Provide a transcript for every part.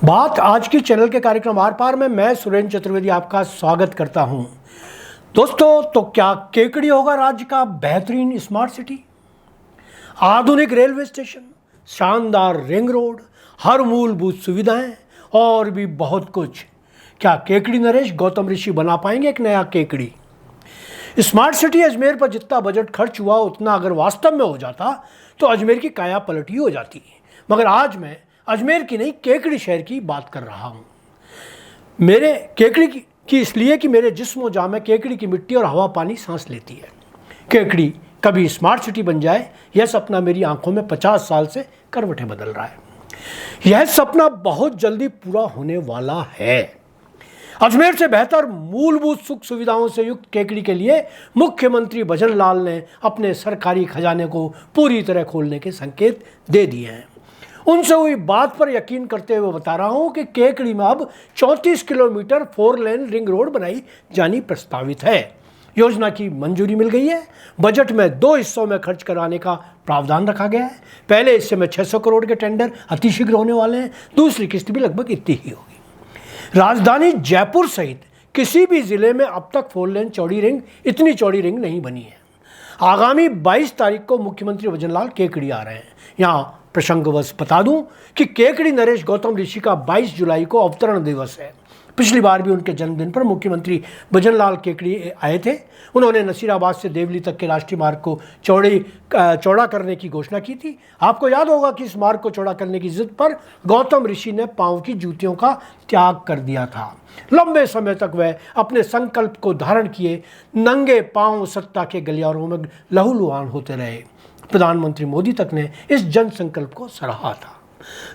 बात आज की चैनल के कार्यक्रम आर पार में मैं सुरेंद्र चतुर्वेदी आपका स्वागत करता हूं। दोस्तों, तो क्या केकड़ी होगा राज्य का बेहतरीन स्मार्ट सिटी? आधुनिक रेलवे स्टेशन, शानदार रिंग रोड, हर मूलभूत सुविधाएं और भी बहुत कुछ। क्या केकड़ी नरेश गौतम ऋषि बना पाएंगे एक नया केकड़ी? स्मार्ट सिटी अजमेर पर जितना बजट खर्च हुआ उतना अगर वास्तव में हो जाता तो अजमेर की काया पलट ही हो जाती। मगर आज मैं अजमेर की नहीं, केकड़ी शहर की बात कर रहा हूँ। मेरे केकड़ी की इसलिए कि मेरे जिस्म जान में केकड़ी की मिट्टी और हवा पानी सांस लेती है। केकड़ी कभी स्मार्ट सिटी बन जाए, यह सपना मेरी आंखों में 50 साल से करवटें बदल रहा है। यह सपना बहुत जल्दी पूरा होने वाला है। अजमेर से बेहतर मूलभूत सुख सुविधाओं से युक्त केकड़ी के लिए मुख्यमंत्री भजन लाल ने अपने सरकारी खजाने को पूरी तरह खोलने के संकेत दे दिए हैं। उनसे हुई बात पर यकीन करते हुए बता रहा हूं कि केकड़ी में अब 34 किलोमीटर 4 लेन रिंग रोड बनाई जानी प्रस्तावित है। योजना की मंजूरी मिल गई है। बजट में 2 हिस्सों में खर्च कराने का प्रावधान रखा गया है। पहले हिस्से में 600 करोड़ के टेंडर अतिशीघ्र होने वाले हैं। दूसरी किस्त भी लगभग इतनी ही होगी। राजधानी जयपुर सहित किसी भी जिले में अब तक 4 लेन चौड़ी रिंग, इतनी चौड़ी रिंग नहीं बनी है। आगामी 22 तारीख को मुख्यमंत्री भजन लाल केकड़ी आ रहे हैं। यहाँ प्रसंगवश बता दूं कि केकड़ी नरेश गौतम ऋषि का 22 जुलाई को अवतरण दिवस है। पिछली बार भी उनके जन्मदिन पर मुख्यमंत्री भजन लाल केकड़ी आए थे। उन्होंने नसीराबाद से देवली तक के राष्ट्रीय मार्ग को चौड़ा करने की घोषणा की थी। आपको याद होगा कि इस मार्ग को चौड़ा करने की जिद पर गौतम ऋषि ने पांव की जूतियों का त्याग कर दिया था। लंबे समय तक वह अपने संकल्प को धारण किए नंगे पांव सत्ता के गलियारों में लहूलुहान होते रहे। प्रधानमंत्री मोदी तक ने इस जन संकल्प को सराहा था।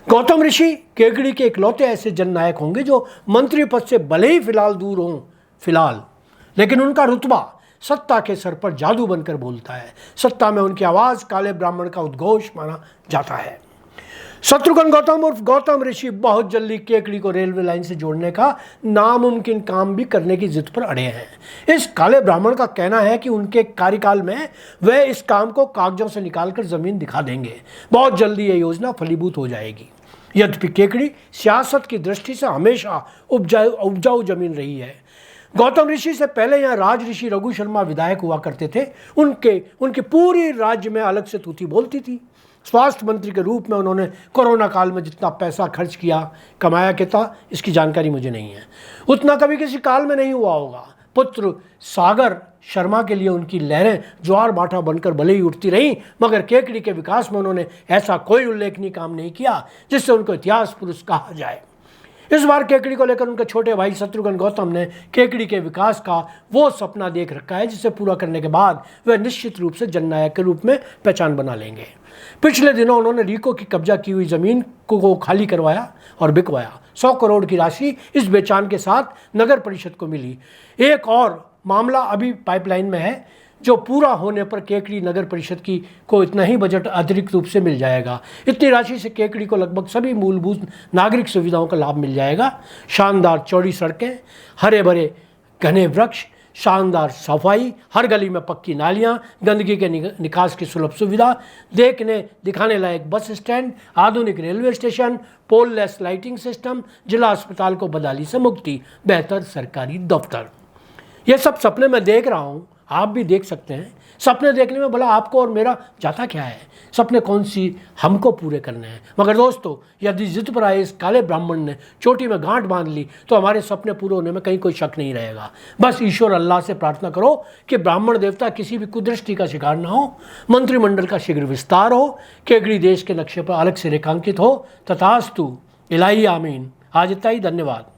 गौतम ऋषि केकड़ी के इकलौते ऐसे जननायक होंगे जो मंत्री पद से भले ही फिलहाल दूर हों, लेकिन उनका रुतबा सत्ता के सर पर जादू बनकर बोलता है। सत्ता में उनकी आवाज काले ब्राह्मण का उद्घोष माना जाता है। शत्रुघ्न गौतम उर्फ गौतम ऋषि बहुत जल्दी केकड़ी को रेलवे लाइन से जोड़ने का नामुमकिन काम भी करने की जिद पर अड़े हैं। इस काले ब्राह्मण का कहना है कि उनके कार्यकाल में वे इस काम को कागजों से निकालकर जमीन दिखा देंगे। बहुत जल्दी ये योजना फलीभूत हो जाएगी। यद्यपि केकड़ी सियासत की दृष्टि से हमेशा उपजाऊ जमीन रही है। गौतम ऋषि से पहले यहाँ राज ऋषि रघु शर्मा विधायक हुआ करते थे। उनके पूरी राज्य में अलग से तूती बोलती थी। स्वास्थ्य मंत्री के रूप में उन्होंने कोरोना काल में जितना पैसा खर्च किया, कमाया कितना, इसकी जानकारी मुझे नहीं है। उतना कभी किसी काल में नहीं हुआ होगा। पुत्र सागर शर्मा के लिए उनकी लहरें ज्वार भाटा बनकर भले ही उठती रहीं, मगर केकड़ी के विकास में उन्होंने ऐसा कोई उल्लेखनीय काम नहीं किया जिससे उनको इतिहास पुरुष कहा जाए। इस बार केकड़ी को लेकर उनके छोटे भाई शत्रुघ्न गौतम ने केकड़ी के विकास का वो सपना देख रखा है जिसे पूरा करने के बाद वे निश्चित रूप से जननायक के रूप में पहचान बना लेंगे। पिछले दिनों उन्होंने रीको की कब्जा की हुई जमीन को खाली करवाया और बिकवाया। 100 करोड़ की राशि इस बेचान के साथ नगर परिषद को मिली। एक और मामला अभी पाइपलाइन में है जो पूरा होने पर केकड़ी नगर परिषद को इतना ही बजट अतिरिक्त रूप से मिल जाएगा। इतनी राशि से केकड़ी को लगभग सभी मूलभूत नागरिक सुविधाओं का लाभ मिल जाएगा। शानदार चौड़ी सड़कें, हरे भरे घने वृक्ष, शानदार सफाई, हर गली में पक्की नालियां, गंदगी के निकास की सुलभ सुविधा, देखने दिखाने लायक बस स्टैंड, आधुनिक रेलवे स्टेशन, पोललेस लाइटिंग सिस्टम, जिला अस्पताल को बदहाली से मुक्ति, बेहतर सरकारी दफ्तर। ये सब सपने मैं देख रहा हूँ, आप भी देख सकते हैं। सपने देखने में भला आपको और मेरा जाता क्या है? सपने कौन सी हमको पूरे करने हैं। मगर दोस्तों, यदि जिद पर आए इस काले ब्राह्मण ने चोटी में गांठ बांध ली तो हमारे सपने पूरे होने में कहीं कोई शक नहीं रहेगा। बस ईश्वर अल्लाह से प्रार्थना करो कि ब्राह्मण देवता किसी भी कुदृष्टि का शिकार ना हो, मंत्रिमंडल का शीघ्र विस्तार हो, केकड़ी देश के नक्शे पर अलग से रेखांकित हो। तथास्तु, इलाही आमीन। आज इतना ही, धन्यवाद।